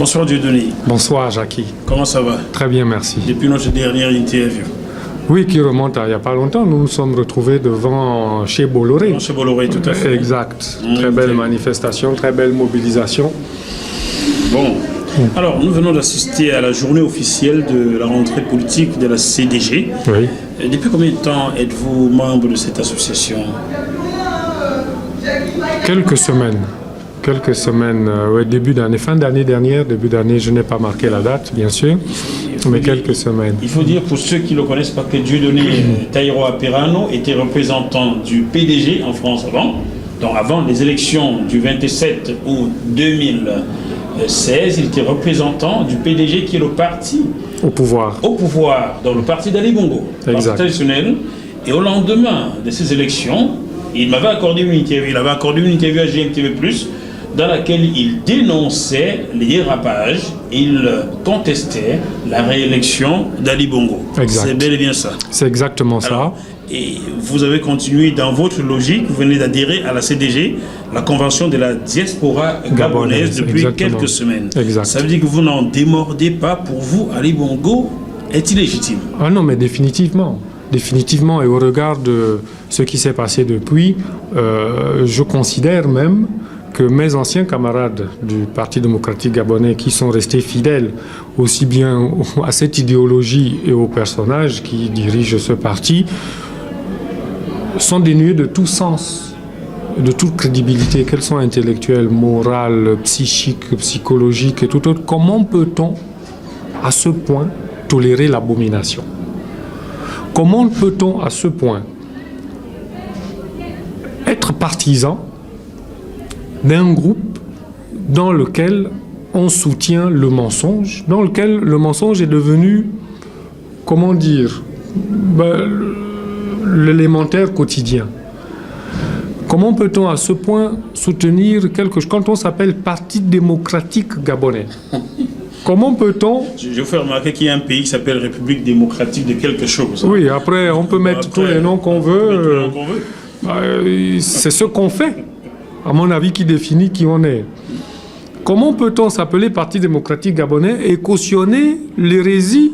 Bonsoir Dieudonné. Bonsoir Jackie. Comment ça va? Très bien, merci. Depuis notre dernière interview. Oui, qui remonte à il n'y a pas longtemps, nous nous sommes retrouvés devant chez Bolloré. Chez Bolloré, tout à fait. Exact. Très belle manifestation, très belle mobilisation. Bon. Alors, nous venons d'assister à la journée officielle de la rentrée politique de la CDG. Oui. Depuis combien de temps êtes-vous membre de cette association? Quelques semaines. Quelques semaines, début d'année, fin d'année dernière, début d'année, je n'ai pas marqué la date, bien sûr, mais quelques semaines. Il faut dire, pour ceux qui ne le connaissent pas, que Dieudonné Taïro Aperano était représentant du PDG en France avant. Donc avant les élections du 27 août 2016, il était représentant du PDG qui est le parti au pouvoir. Au pouvoir, dans le parti d'Ali Bongo, parti traditionnel. Et au lendemain de ces élections, il m'avait accordé une interview. Il avait accordé une interview à GMTV+, dans laquelle il dénonçait les dérapages, il contestait la réélection d'Ali Bongo. Exact. C'est bel et bien ça. C'est exactement Alors, ça. Et vous avez continué dans votre logique, vous venez d'adhérer à la CDG, la convention de la diaspora gabonaise depuis quelques semaines. Exact. Ça veut dire que vous n'en démordez pas. Pour vous, Ali Bongo est illégitime? Ah non, mais définitivement. Définitivement, et au regard de ce qui s'est passé depuis, je considère même que mes anciens camarades du Parti démocratique gabonais qui sont restés fidèles aussi bien à cette idéologie et aux personnages qui dirigent ce parti sont dénués de tout sens, de toute crédibilité, qu'elles soient intellectuelles, morales, psychiques, psychologiques et tout autre. Comment peut-on à ce point tolérer l'abomination? Comment peut-on à ce point être partisan d'un groupe dans lequel on soutient le mensonge, dans lequel le mensonge est devenu, comment dire, l'élémentaire quotidien? Comment peut-on à ce point soutenir quelque chose quand on s'appelle Parti démocratique gabonais? Comment peut-on... Je vous fais remarquer qu'il y a un pays qui s'appelle République démocratique de quelque chose. Oui, après, on peut mettre tous les noms qu'on veut. C'est ce qu'on fait, à mon avis, qui définit qui on est. Comment peut-on s'appeler Parti démocratique gabonais et cautionner l'hérésie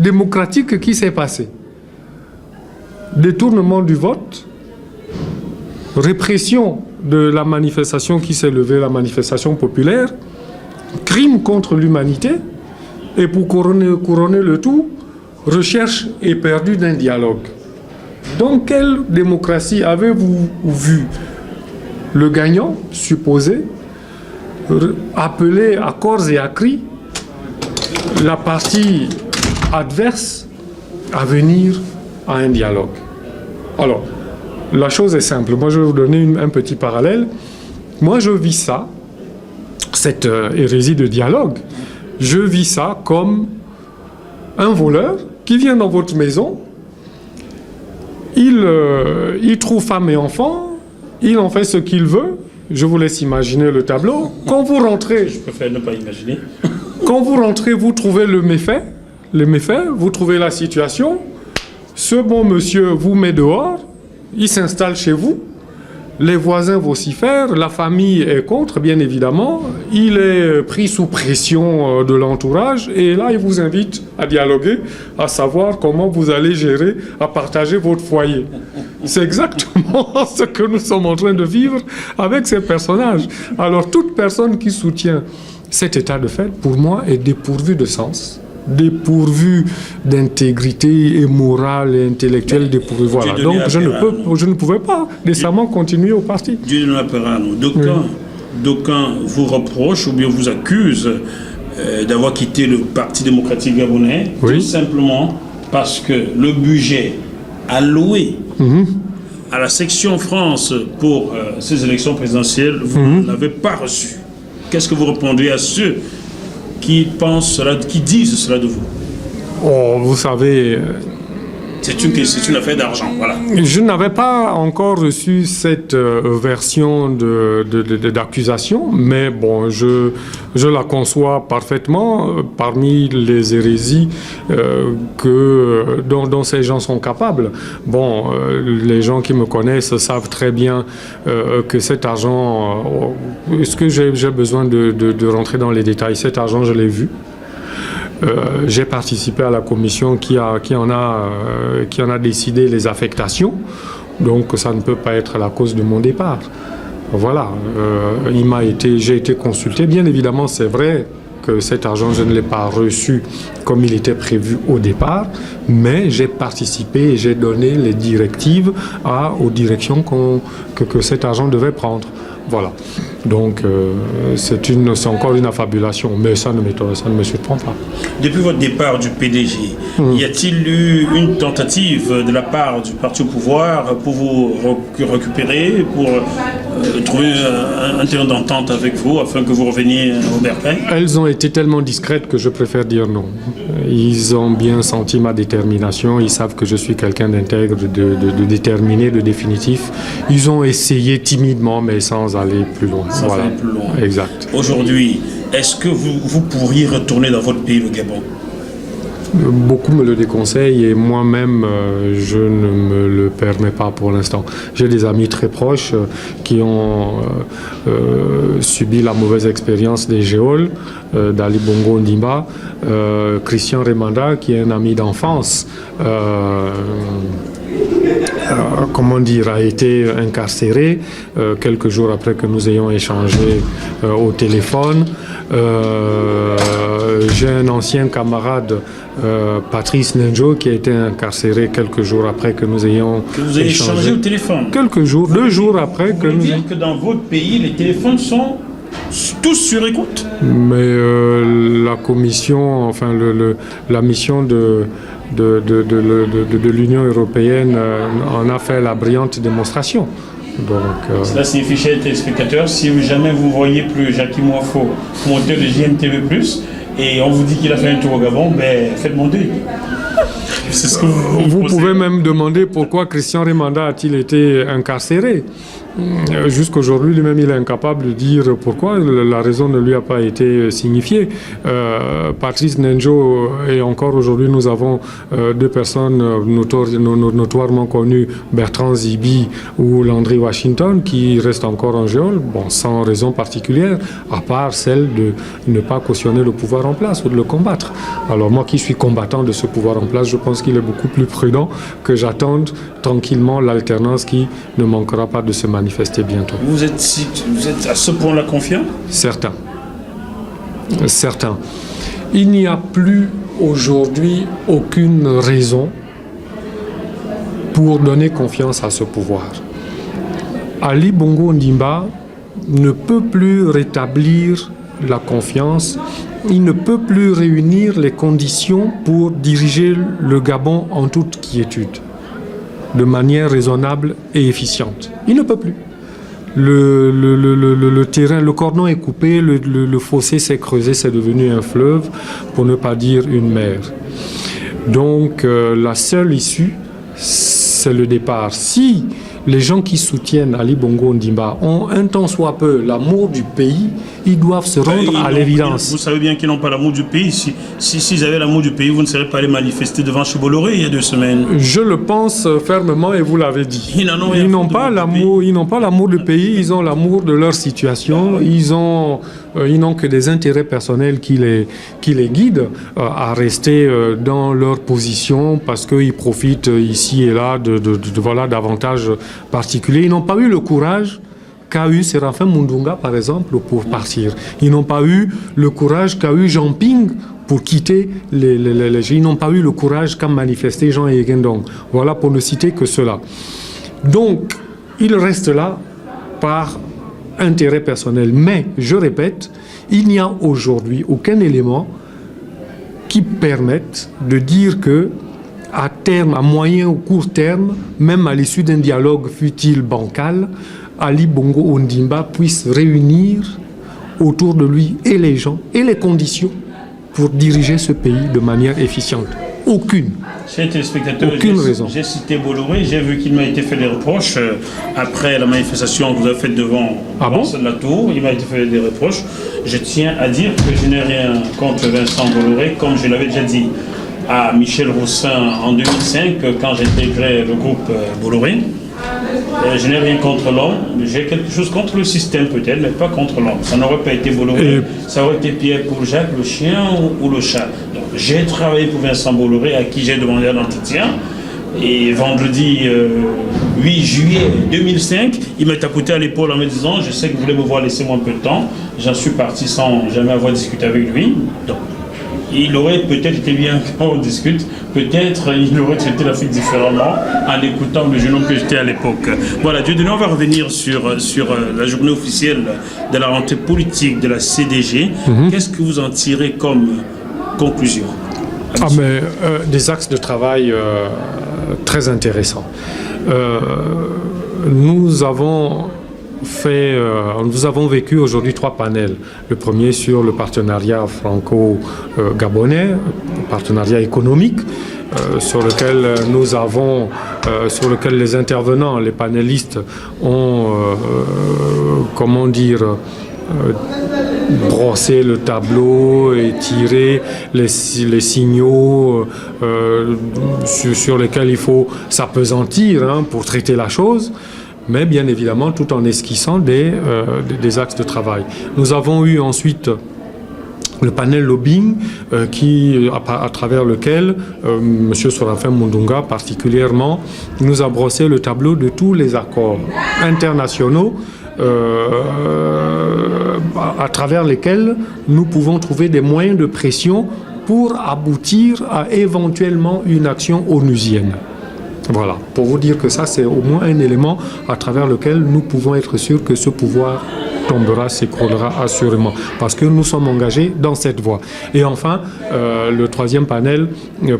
démocratique qui s'est passée? Détournement du vote, répression de la manifestation qui s'est levée, la manifestation populaire, crime contre l'humanité, et pour couronner le tout, recherche éperdue d'un dialogue. Dans quelle démocratie avez-vous vu le gagnant, supposé, appeler à corps et à cri la partie adverse à venir à un dialogue? Alors, la chose est simple. Moi, je vais vous donner un petit parallèle. Moi, je vis ça, cette hérésie de dialogue, je vis ça comme un voleur qui vient dans votre maison, il trouve femme et enfants, il en fait ce qu'il veut. Je vous laisse imaginer le tableau. Quand vous rentrez... Je préfère ne pas imaginer. Quand vous rentrez, vous trouvez le méfait, vous trouvez la situation. Ce bon monsieur vous met dehors, il s'installe chez vous. Les voisins vocifèrent, la famille est contre, bien évidemment. Il est pris sous pression de l'entourage et là, il vous invite à dialoguer, à savoir comment vous allez gérer, à partager votre foyer. C'est exactement ce que nous sommes en train de vivre avec ces personnages. Alors, toute personne qui soutient cet état de fait, pour moi, est dépourvue de sens, dépourvu d'intégrité et morale et intellectuelle, dépourvu. Voilà. Donc je ne pouvais pas décemment continuer au parti. Dieudonné Aperano, d'aucuns vous reprochent ou bien vous accusent d'avoir quitté le Parti démocratique gabonais, tout simplement parce que le budget alloué à la section France pour ces élections présidentielles, vous ne l'avez pas reçu. Qu'est-ce que vous répondez à ceux qui pensent cela, qui disent cela de vous? Oh, vous savez, c'est une affaire d'argent. Voilà. Je n'avais pas encore reçu cette version d'accusation, mais bon, je la conçois parfaitement parmi les hérésies dont ces gens sont capables. Bon, les gens qui me connaissent savent très bien que cet argent, est-ce que j'ai besoin de rentrer dans les détails? Cet argent, je l'ai vu. J'ai participé à la commission qui en a décidé les affectations, donc ça ne peut pas être la cause de mon départ. Voilà, j'ai été consulté. Bien évidemment, c'est vrai que cet argent, je ne l'ai pas reçu comme il était prévu au départ, mais j'ai participé et j'ai donné les directives aux directions que cet argent devait prendre. Voilà. Donc, c'est encore une affabulation, mais ça ne me surprend pas. Depuis votre départ du PDG, y a-t-il eu une tentative de la part du parti au pouvoir pour vous récupérer, pour trouver un terrain d'entente avec vous afin que vous reveniez au Bercail? Elles ont été tellement discrètes que je préfère dire non. Ils ont bien senti ma détermination, ils savent que je suis quelqu'un d'intègre, de déterminé, de définitif. Ils ont essayé timidement, mais sans aller plus loin. Voilà. Plus loin. Exact. Aujourd'hui, est-ce que vous pourriez retourner dans votre pays, le Gabon? Beaucoup me le déconseillent et moi-même, je ne me le permets pas pour l'instant. J'ai des amis très proches qui ont subi la mauvaise expérience des géoles, d'Ali Bongo Ondimba, Christian Remanda, qui est un ami d'enfance, a été incarcéré quelques jours après que nous ayons échangé au téléphone. J'ai un ancien camarade, Patrice Nenjo, qui a été incarcéré quelques jours après que nous ayons échangé au téléphone. Quelques jours, 2 jours après que nous... Vous voulez dire que dans votre pays, les téléphones sont tous sur écoute? Mais la commission, enfin la mission de l'Union européenne en a fait la brillante démonstration. Donc, cela signifie, chers téléspectateurs, si jamais vous ne voyez plus Jackie Moafo monter le JNTV+, et on vous dit qu'il a fait un tour au Gabon, ben faites monter. C'est ce que vous pouvez même demander pourquoi Christian Remanda a-t-il été incarcéré. Jusqu'aujourd'hui, lui-même, il est incapable de dire pourquoi. La raison ne lui a pas été signifiée. Patrice Nenjo, et encore aujourd'hui, nous avons 2 personnes notoirement connues, Bertrand Zibi ou Landry Washington, qui restent encore en géole, sans raison particulière, à part celle de ne pas cautionner le pouvoir en place ou de le combattre. Alors moi qui suis combattant de ce pouvoir en place, je pense qu'il est beaucoup plus prudent que j'attende tranquillement l'alternance qui ne manquera pas de se manifester bientôt. Vous êtes à ce point-là confiant? Certain. Il n'y a plus aujourd'hui aucune raison pour donner confiance à ce pouvoir. Ali Bongo Ondimba ne peut plus rétablir la confiance, il ne peut plus réunir les conditions pour diriger le Gabon en toute quiétude, de manière raisonnable et efficiente. Il ne peut plus. Le terrain, le cordon est coupé, le fossé s'est creusé, c'est devenu un fleuve, pour ne pas dire une mer. Donc la seule issue, c'est le départ. Si les gens qui soutiennent Ali Bongo Ondimba ont un tant soit peu l'amour du pays, ils doivent se rendre à l'évidence. Vous savez bien qu'ils n'ont pas l'amour du pays. S'ils avaient l'amour du pays, vous ne seriez pas allé manifester devant Cheboloré il y a 2 semaines. Je le pense fermement et vous l'avez dit. Ils n'ont pas l'amour du pays, ils ont l'amour de leur situation. Ils n'ont que des intérêts personnels qui les guident à rester dans leur position parce qu'ils profitent ici et là d'avantages particuliers. Ils n'ont pas eu le courage qu'a eu Séraphin Mundunga, par exemple, pour partir. Ils n'ont pas eu le courage qu'a eu Jean Ping pour quitter les Ils n'ont pas eu le courage qu'a manifesté Jean Yegendong. Voilà, pour ne citer que cela. Donc, ils restent là par intérêt personnel. Mais, je répète, il n'y a aujourd'hui aucun élément qui permette de dire que à terme, à moyen ou court terme, même à l'issue d'un dialogue fut-il bancal, Ali Bongo Ondimba puisse réunir autour de lui et les gens et les conditions pour diriger ce pays de manière efficiente. Aucune. Chers téléspectateurs, Aucune raison. J'ai cité Bolloré, j'ai vu qu'il m'a été fait des reproches après la manifestation que vous avez faite devant la tour. Il m'a été fait des reproches. Je tiens à dire que je n'ai rien contre Vincent Bolloré, comme je l'avais déjà dit à Michel Roussin en 2005, quand j'intégrais le groupe Bolloré. Je n'ai rien contre l'homme, j'ai quelque chose contre le système peut-être, mais pas contre l'homme. Ça n'aurait pas été Bolloré, ça aurait été Pierre-Paul Jacques, le chien ou le chat. Donc, j'ai travaillé pour Vincent Bolloré, à qui j'ai demandé un entretien. Et vendredi 8 juillet 2005, il m'a tapoté à l'épaule en me disant « Je sais que vous voulez me voir, laissez-moi un peu de temps ». J'en suis parti sans jamais avoir discuté avec lui. Donc, il aurait peut-être été bien qu'on discute, peut-être il aurait traité l'Afrique différemment en écoutant le jeune homme que j'étais à l'époque. Voilà, Dieudonné, on va revenir sur la journée officielle de la rentrée politique de la CDG. Qu'est-ce que vous en tirez comme conclusion? Des axes de travail très intéressants. Nous avons vécu aujourd'hui 3 panels. Le premier sur le partenariat franco-gabonais, partenariat économique, sur lequel les intervenants, les panélistes ont, brosser le tableau et tirer les signaux sur lesquels il faut s'appesantir pour traiter la chose, mais bien évidemment tout en esquissant des axes de travail. Nous avons eu ensuite le panel lobbying à travers lequel M. Sorafin Mundunga particulièrement nous a brossé le tableau de tous les accords internationaux à travers lesquels nous pouvons trouver des moyens de pression pour aboutir à éventuellement une action onusienne. Voilà, pour vous dire que ça c'est au moins un élément à travers lequel nous pouvons être sûrs que ce pouvoir tombera, s'écroulera assurément, parce que nous sommes engagés dans cette voie. Et enfin, le troisième panel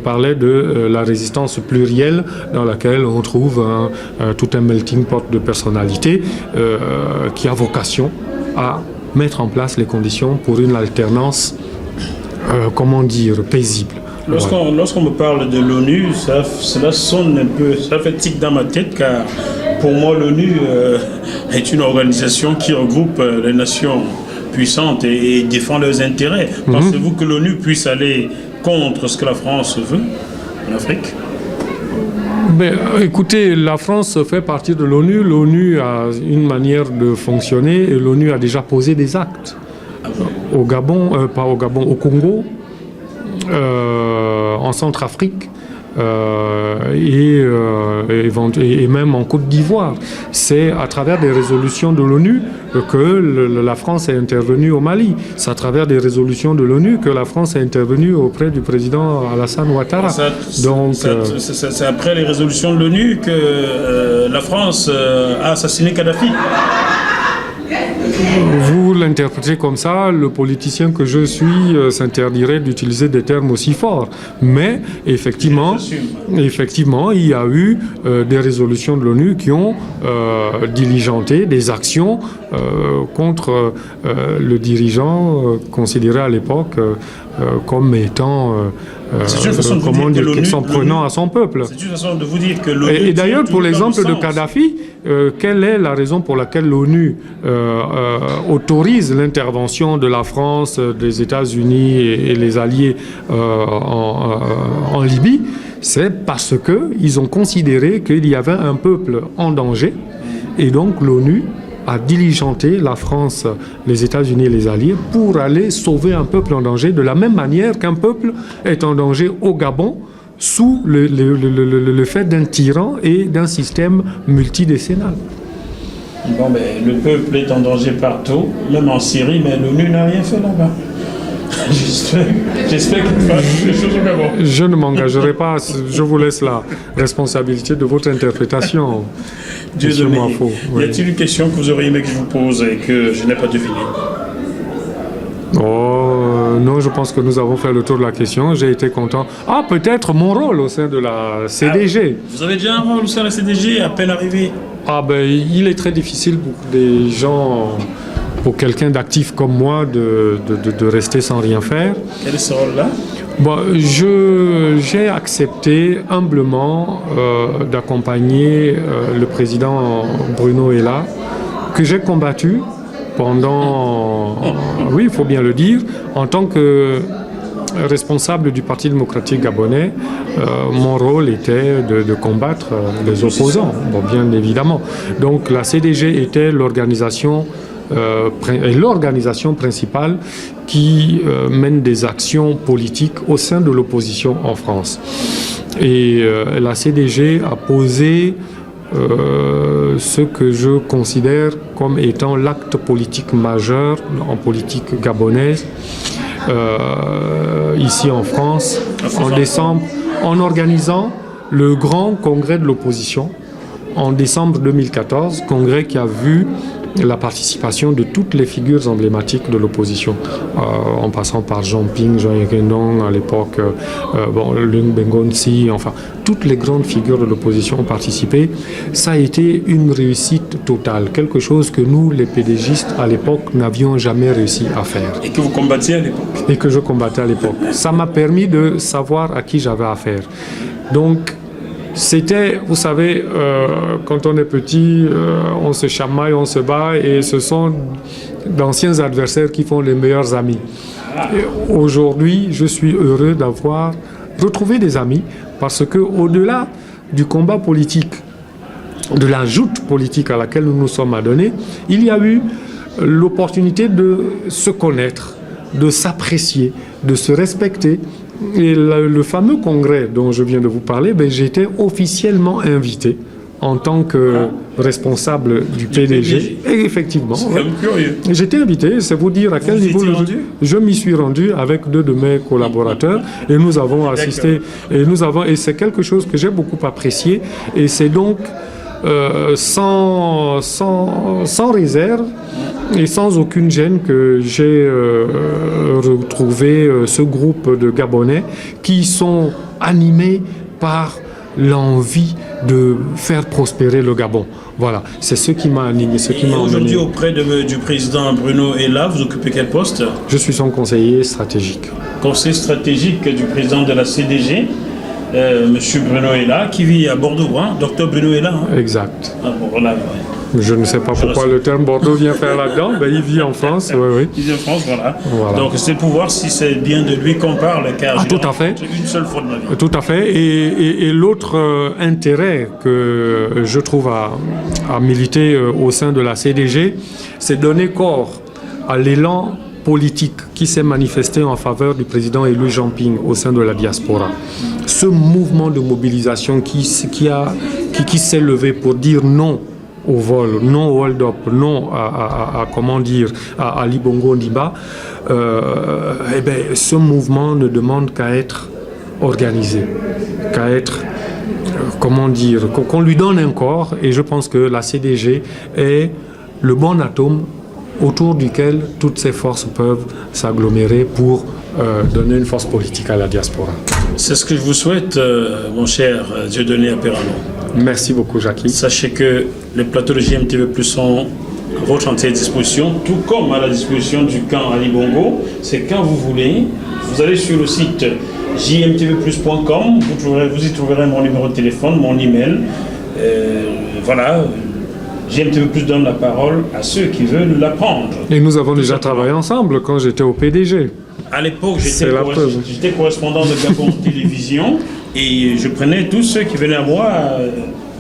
parlait de la résistance plurielle, dans laquelle on trouve tout un melting pot de personnalités qui a vocation à mettre en place les conditions pour une alternance, paisible. Lorsqu'on me parle de l'ONU, cela sonne un peu, ça fait tic dans ma tête, car pour moi l'ONU est une organisation qui regroupe les nations puissantes et défend leurs intérêts. Pensez-vous que l'ONU puisse aller contre ce que la France veut en Afrique? Écoutez, la France fait partie de l'ONU. L'ONU a une manière de fonctionner et l'ONU a déjà posé des actes. Au Gabon, au Congo, en Centrafrique et même en Côte d'Ivoire. C'est à travers des résolutions de l'ONU que la France est intervenue au Mali. C'est à travers des résolutions de l'ONU que la France est intervenue auprès du président Alassane Ouattara. C'est après les résolutions de l'ONU que la France a assassiné Kadhafi. Vous l'interprétez comme ça, le politicien que je suis s'interdirait d'utiliser des termes aussi forts. Mais effectivement, il y a eu des résolutions de l'ONU qui ont diligenté des actions contre le dirigeant considéré à l'époque comme étant s'en prenant à son peuple. C'est une façon de vous dire que l'ONU... Et d'ailleurs, pour l'exemple de Kadhafi, quelle est la raison pour laquelle l'ONU autorise l'intervention de la France, des États-Unis et les alliés en Libye? C'est parce qu'ils ont considéré qu'il y avait un peuple en danger, et donc l'ONU a diligenté la France, les États-Unis et les Alliés pour aller sauver un peuple en danger, de la même manière qu'un peuple est en danger au Gabon sous le fait d'un tyran et d'un système multidécennal. Le peuple est en danger partout, même en Syrie, mais l'ONU n'a rien fait là-bas. J'espère qu'il va des choses au Gabon. Je ne m'engagerai pas, je vous laisse la responsabilité de votre interprétation. Dieudonné, y a-t-il une question que vous auriez aimé que je vous pose et que je n'ai pas devinée? Non, je pense que nous avons fait le tour de la question. J'ai été content. Peut-être mon rôle au sein de la CDG. Vous avez déjà un rôle au sein de la CDG, à peine arrivé? Il est très difficile pour des gens pour quelqu'un d'actif comme moi de rester sans rien faire. Quel est ce rôle-là? Bon, j'ai accepté humblement d'accompagner le président Bruno Ella, que j'ai combattu pendant, oui, il faut bien le dire, en tant que responsable du Parti démocratique gabonais, mon rôle était de combattre les opposants, bon, bien évidemment. Donc la CDG était l'organisation principale qui mène des actions politiques au sein de l'opposition en France. Et la CDG a posé ce que je considère comme étant l'acte politique majeur en politique gabonaise, ici en France, en décembre, en organisant le grand congrès de l'opposition en décembre 2014, congrès qui a vu la participation de toutes les figures emblématiques de l'opposition, en passant par Jean Ping, Jean Yekendong à l'époque, Lung Bengonsi, enfin, toutes les grandes figures de l'opposition ont participé. Ça a été une réussite totale, quelque chose que nous, les PDGistes, à l'époque, n'avions jamais réussi à faire. Et que vous combattiez à l'époque. Et que je combattais à l'époque. Ça m'a permis de savoir à qui j'avais affaire. Donc, c'était, vous savez, quand on est petit, on se chamaille, on se bat, et ce sont d'anciens adversaires qui font les meilleurs amis. Aujourd'hui, je suis heureux d'avoir retrouvé des amis, parce que au-delà du combat politique, de la joute politique à laquelle nous nous sommes adonnés, il y a eu l'opportunité de se connaître, de s'apprécier, de se respecter. Et le fameux congrès dont je viens de vous parler, j'ai été officiellement invité en tant que responsable du PDG. Et effectivement, c'est quand même curieux. J'étais invité, c'est vous dire à quel niveau je m'y suis rendu avec 2 de mes collaborateurs, et nous avons assisté, et c'est quelque chose que j'ai beaucoup apprécié, et c'est donc sans réserve et sans aucune gêne que j'ai retrouvé ce groupe de Gabonais qui sont animés par l'envie de faire prospérer le Gabon. Voilà, c'est ce qui m'a animé, ce qui m'a emmené. Aujourd'hui, auprès du président Bruno Ella, vous occupez quel poste? Je suis son conseiller stratégique. Conseiller stratégique du président de la CDG, Monsieur Bruno Ella, qui vit à Bordeaux, hein, Docteur Bruno Ella. Hein. Exact. Ah, bon, voilà, ouais. Je ne sais pas pourquoi le terme Bordeaux vient faire là-dedans, il vit en France, oui. Il vit en France, voilà. Donc c'est pour voir si c'est bien de lui qu'on parle, car tout à fait. Une seule fois de ma vie. Tout à fait. Et l'autre intérêt que je trouve à militer au sein de la CDG, c'est donner corps à l'élan politique qui s'est manifesté en faveur du président élu Jean Ping au sein de la diaspora. Ce mouvement de mobilisation qui s'est levé pour dire non au vol, non au hold-up, non à Ali Bongo Ondimba, ce mouvement ne demande qu'à être organisé, qu'à être, qu'on lui donne un corps, et je pense que la CDG est le bon atome autour duquel toutes ces forces peuvent s'agglomérer pour donner une force politique à la diaspora. C'est ce que je vous souhaite, mon cher Dieudonné Apérano. Merci beaucoup, Jackie. Sachez que les plateaux de JMTV+ sont à votre entière disposition, tout comme à la disposition du camp Ali Bongo. C'est quand vous voulez. Vous allez sur le site jmtvplus.com, vous y trouverez mon numéro de téléphone, mon email. Voilà. JMTV+ donne la parole à ceux qui veulent l'apprendre. Et nous avons déjà travaillé ensemble quand j'étais au PDG. À l'époque, j'étais correspondant de Gabon Télévision, et je prenais tous ceux qui venaient à moi,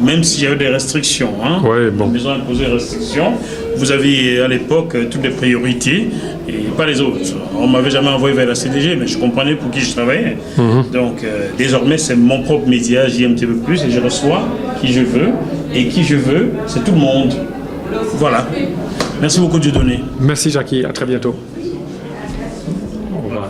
même s'il y avait des restrictions. Hein. Ouais, bon. La maison imposait des restrictions. Vous aviez à l'époque toutes les priorités et pas les autres. On ne m'avait jamais envoyé vers la CDG, mais je comprenais pour qui je travaillais. Donc désormais, c'est mon propre média, JMTV+, et je reçois qui je veux. Et qui je veux, c'est tout le monde. Voilà. Merci beaucoup, Dieudonné. Merci, Jackie. À très bientôt. Au revoir.